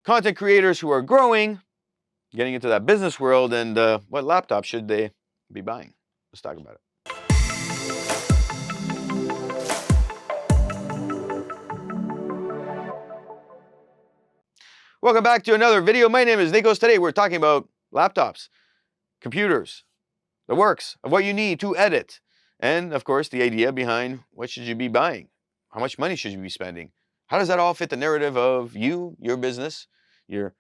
content creators who are growing, getting into that business world, and what laptop should they be buying? Let's talk about it. Welcome back to another video. My name is Nikos. Today we're talking about laptops, computers, the works of what you need to edit, and of course the idea behind what should you be buying, how much money should you be spending, how does that all fit the narrative of you, your business, your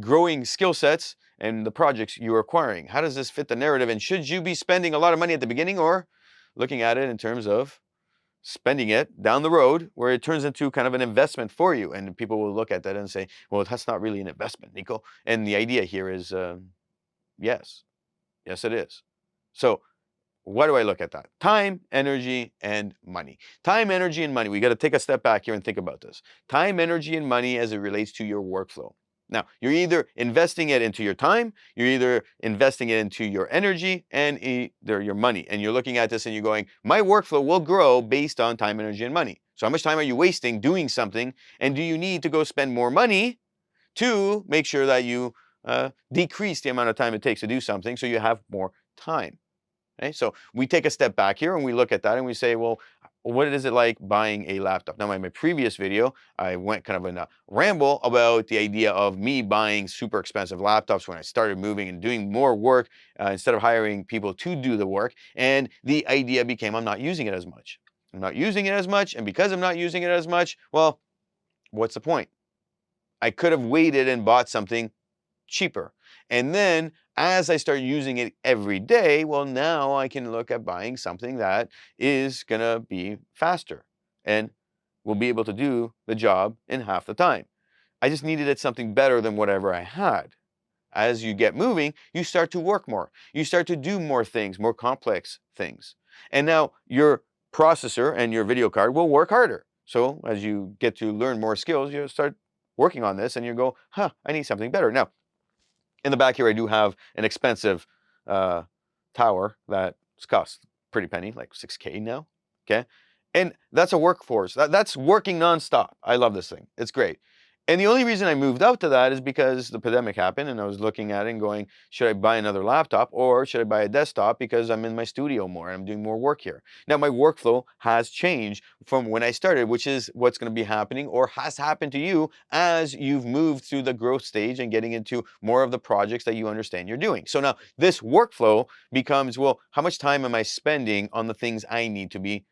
growing skill sets, and the projects you're acquiring. How does this fit the narrative, and should you be spending a lot of money at the beginning or looking at it in terms of spending it down the road where it turns into kind of an investment for you? And people will look at that and say, well, that's not really an investment, Nico. And the idea here is yes, yes, it is. So what do I look at that? Time, energy, and money. Time, energy, and money. We got to take a step back here and think about this. Time, energy, and money as it relates to your workflow. Now, you're either investing it into your time, you're either investing it into your energy and either your money. And you're looking at this and you're going, my workflow will grow based on time, energy, and money. So how much time are you wasting doing something? And do you need to go spend more money to make sure that you decrease the amount of time it takes to do something so you have more time? Okay, so we take a step back here and we look at that and we say, well, what is it like buying a laptop? Now, in my previous video, I went kind of in a ramble about the idea of me buying super expensive laptops when I started moving and doing more work instead of hiring people to do the work. And the idea became I'm not using it as much. I'm not using it as much. And because I'm not using it as much, well, what's the point? I could have waited and bought something cheaper. And then as I start using it every day, well, now I can look at buying something that is going to be faster and will be able to do the job in half the time. I just needed it something better than whatever I had. As you get moving, you start to work more. You start to do more things, more complex things. And now your processor and your video card will work harder. So as you get to learn more skills, you start working on this and you go, I need something better. Now, in the back here, I do have an expensive tower that's cost pretty penny, like 6K now, okay? And that's a workforce. That's working nonstop. I love this thing. It's great. And the only reason I moved out to that is because the pandemic happened and I was looking at it and going, should I buy another laptop or should I buy a desktop because I'm in my studio more and I'm doing more work here. Now my workflow has changed from when I started, which is what's going to be happening or has happened to you as you've moved through the growth stage and getting into more of the projects that you understand you're doing. So now this workflow becomes, well, how much time am I spending on the things I need to be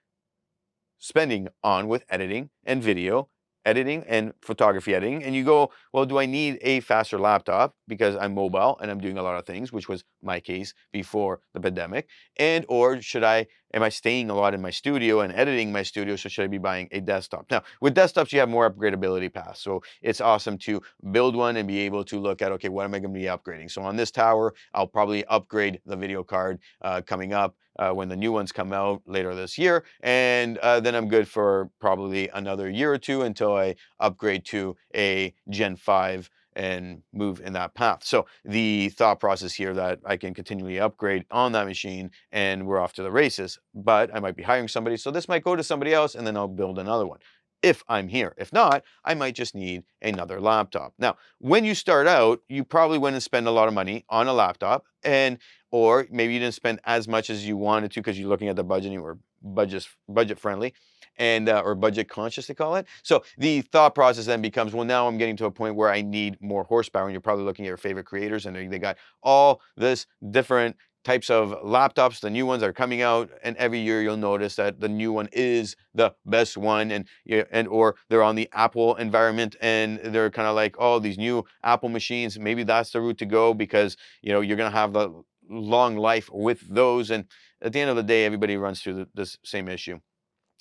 spending on with editing and video editing and photography editing? And you go, well, do I need a faster laptop because I'm mobile and I'm doing a lot of things, which was my case before the pandemic? And or am I staying a lot in my studio and editing my studio, so should I be buying a desktop? Now, with desktops, you have more upgradability paths. So it's awesome to build one and be able to look at, okay, what am I going to be upgrading? So on this tower, I'll probably upgrade the video card coming up when the new ones come out later this year. And then I'm good for probably another year or two until I upgrade to a Gen 5 and move in that path. So the thought process here that I can continually upgrade on that machine and we're off to the races, but I might be hiring somebody. So this might go to somebody else and then I'll build another one if I'm here. If not, I might just need another laptop. Now, when you start out, you probably wouldn't spend a lot of money on a laptop, and or maybe you didn't spend as much as you wanted to because you're looking at the budgeting or budget friendly and or budget conscious, they call it. So the thought process then becomes, well, now I'm getting to a point where I need more horsepower, and you're probably looking at your favorite creators and they got all this different types of laptops, the new ones that are coming out, and every year you'll notice that the new one is the best one, and or they're on the Apple environment and they're kind of like, oh, these new Apple machines, maybe that's the route to go because you're going to have the long life with those. And at the end of the day, everybody runs through this same issue.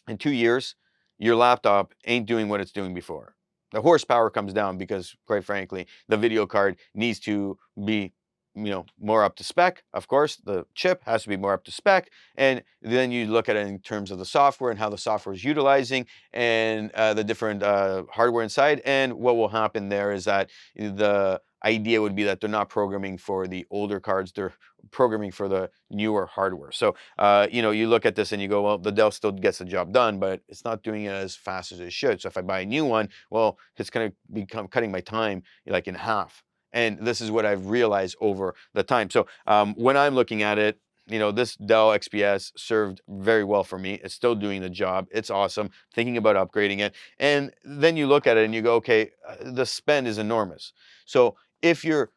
In 2 years, your laptop ain't doing what it's doing before. The horsepower comes down because, quite frankly, the video card needs to be more up to spec. Of course, the chip has to be more up to spec, and then you look at it in terms of the software and how the software is utilizing, and the different hardware inside. And what will happen there is that the idea would be that they're not programming for the older cards, they're programming for the newer hardware. So you look at this and you go, well, the Dell still gets the job done, but it's not doing it as fast as it should. So if I buy a new one, well, it's going to become cutting my time like in half. And this is what I've realized over the time. So when I'm looking at it, this Dell XPS served very well for me. It's still doing the job. It's awesome. Thinking about upgrading it. And then you look at it and you go, okay, the spend is enormous. So if you're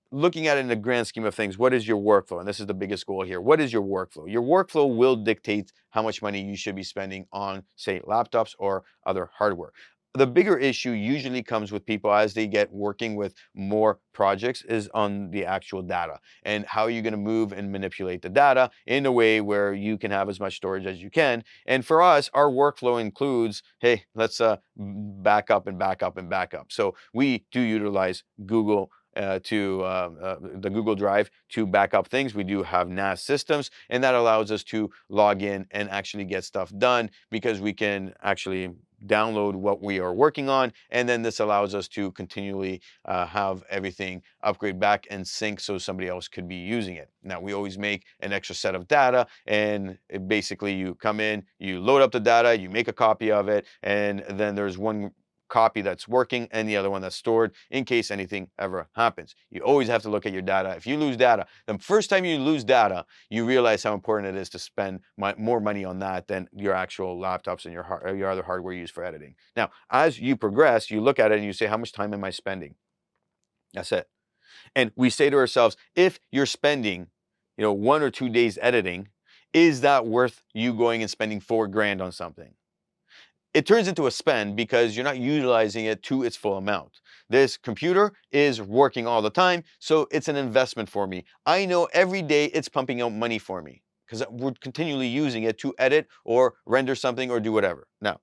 looking at it in the grand scheme of things, what is your workflow? And this is the biggest goal here. What is your workflow? Your workflow will dictate how much money you should be spending on, say, laptops or other hardware. The bigger issue usually comes with people as they get working with more projects is on the actual data and how are you going to move and manipulate the data in a way where you can have as much storage as you can. And for us, our workflow includes, hey, let's back up and back up and back up. So we do utilize Google the Google Drive to back up things. We do have NAS systems, and that allows us to log in and actually get stuff done because we can actually download what we are working on, and then this allows us to continually have everything upgrade back and sync so somebody else could be using it. Now, we always make an extra set of data, and basically you come in, you load up the data, you make a copy of it, and then there's one copy that's working and the other one that's stored in case anything ever happens. You always have to look at your data. If you lose data, the first time you lose data, you realize how important it is to spend more money on that than your actual laptops and your other hardware used for editing. Now, as you progress, you look at it and you say, how much time am I spending? That's it. And we say to ourselves, if you're spending, 1 or 2 days editing, is that worth you going and spending $4,000 on something? It turns into a spend because you're not utilizing it to its full amount. This computer is working all the time, so it's an investment for me. I know every day it's pumping out money for me because we're continually using it to edit or render something or do whatever. Now,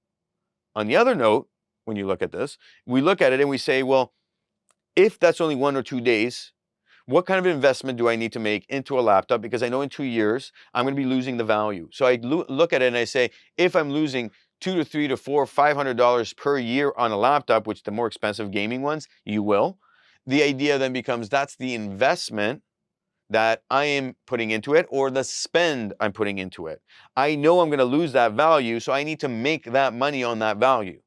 on the other note, when you look at this, we look at it and we say, well, if that's only 1 or 2 days, what kind of investment do I need to make into a laptop? Because I know in 2 years, I'm going to be losing the value. So I look at it and I say, if I'm losing $200 to $300 to $400, $500 per year on a laptop, which the more expensive gaming ones, you will. The idea then becomes that's the investment that I am putting into it or the spend I'm putting into it. I know I'm going to lose that value, so I need to make that money on that value.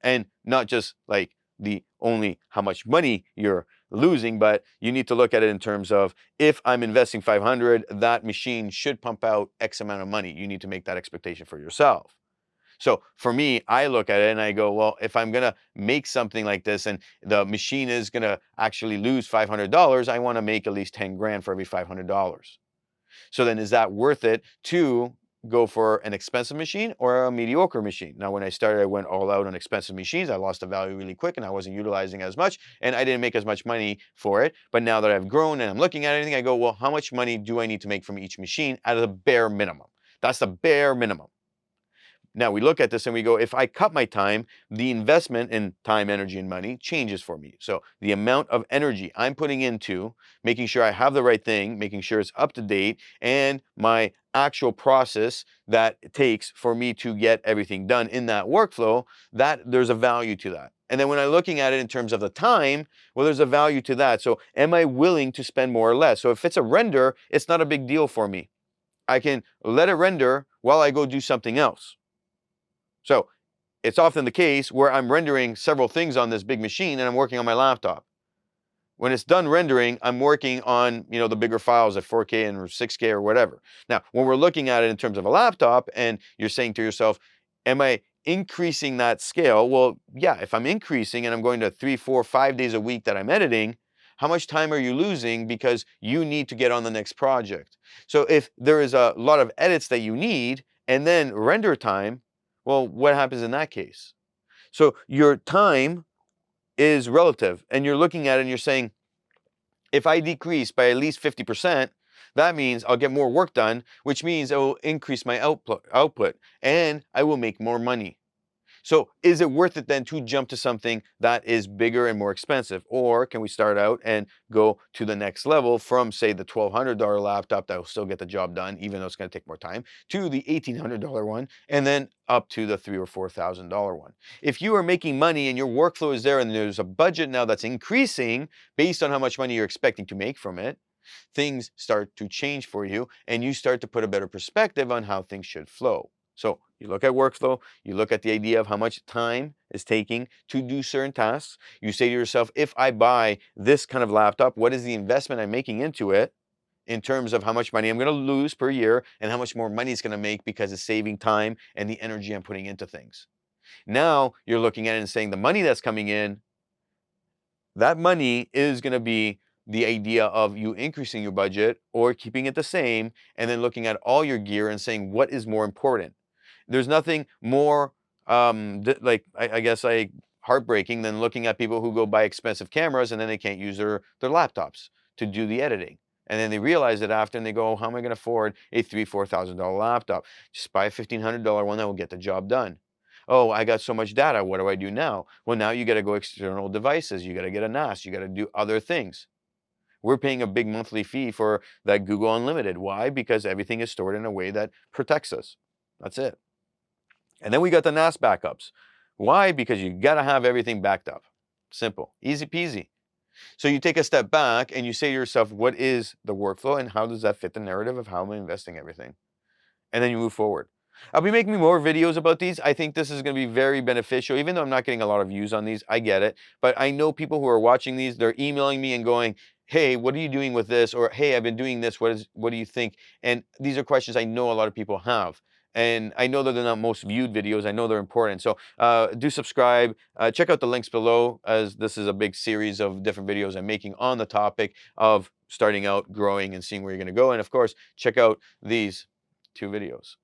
And not just like the only how much money you're losing, but you need to look at it in terms of if I'm investing 500, that machine should pump out X amount of money. You need to make that expectation for yourself. So for me, I look at it and I go, well, if I'm going to make something like this and the machine is going to actually lose $500, I want to make at least 10 grand for every $500. So then is that worth it to go for an expensive machine or a mediocre machine? Now, when I started, I went all out on expensive machines. I lost the value really quick and I wasn't utilizing as much and I didn't make as much money for it. But now that I've grown and I'm looking at anything, I go, well, how much money do I need to make from each machine at the bare minimum? That's the bare minimum. Now we look at this and we go, if I cut my time, the investment in time, energy, and money changes for me. So the amount of energy I'm putting into making sure I have the right thing, making sure it's up to date, and my actual process that it takes for me to get everything done in that workflow, that there's a value to that. And then when I'm looking at it in terms of the time, well, there's a value to that. So am I willing to spend more or less? So if it's a render, it's not a big deal for me. I can let it render while I go do something else. So it's often the case where I'm rendering several things on this big machine and I'm working on my laptop. When it's done rendering, I'm working on, the bigger files at 4K and 6K or whatever. Now, when we're looking at it in terms of a laptop and you're saying to yourself, am I increasing that scale? Well, yeah, if I'm increasing and I'm going to 3, 4, 5 days a week that I'm editing, how much time are you losing because you need to get on the next project? So if there is a lot of edits that you need and then render time, well, what happens in that case? So your time is relative and you're looking at it and you're saying, if I decrease by at least 50%, that means I'll get more work done, which means I will increase my output and I will make more money. So is it worth it then to jump to something that is bigger and more expensive? Or can we start out and go to the next level from, say, the $1,200 laptop that will still get the job done, even though it's going to take more time, to the $1,800 one, and then up to the $3,000 or $4,000 one? If you are making money and your workflow is there and there's a budget now that's increasing based on how much money you're expecting to make from it, things start to change for you and you start to put a better perspective on how things should flow. So you look at workflow, you look at the idea of how much time is taking to do certain tasks. You say to yourself, if I buy this kind of laptop, what is the investment I'm making into it in terms of how much money I'm going to lose per year and how much more money it's going to make because it's saving time and the energy I'm putting into things. Now you're looking at it and saying the money that's coming in, that money is going to be the idea of you increasing your budget or keeping it the same, and then looking at all your gear and saying what is more important. There's nothing more I guess like heartbreaking than looking at people who go buy expensive cameras and then they can't use their laptops to do the editing. And then they realize it after and they go, oh, how am I going to afford a $3,000, $4,000 laptop? Just buy a $1,500 one that will get the job done. Oh, I got so much data. What do I do now? Well, now you got to go external devices. You got to get a NAS. You got to do other things. We're paying a big monthly fee for that Google Unlimited. Why? Because everything is stored in a way that protects us. That's it. And then we got the NAS backups. Why? Because you got to have everything backed up. Simple, easy peasy. So you take a step back and you say to yourself, what is the workflow and how does that fit the narrative of how I'm investing everything? And then you move forward. I'll be making more videos about these. I think this is going to be very beneficial, even though I'm not getting a lot of views on these. I get it. But I know people who are watching these, they're emailing me and going, hey, what are you doing with this? Or, hey, I've been doing this. What do you think? And these are questions I know a lot of people have. And I know that they're not most viewed videos. I know they're important. So do subscribe. Check out the links below, as this is a big series of different videos I'm making on the topic of starting out, growing, and seeing where you're going to go. And of course, check out these 2 videos.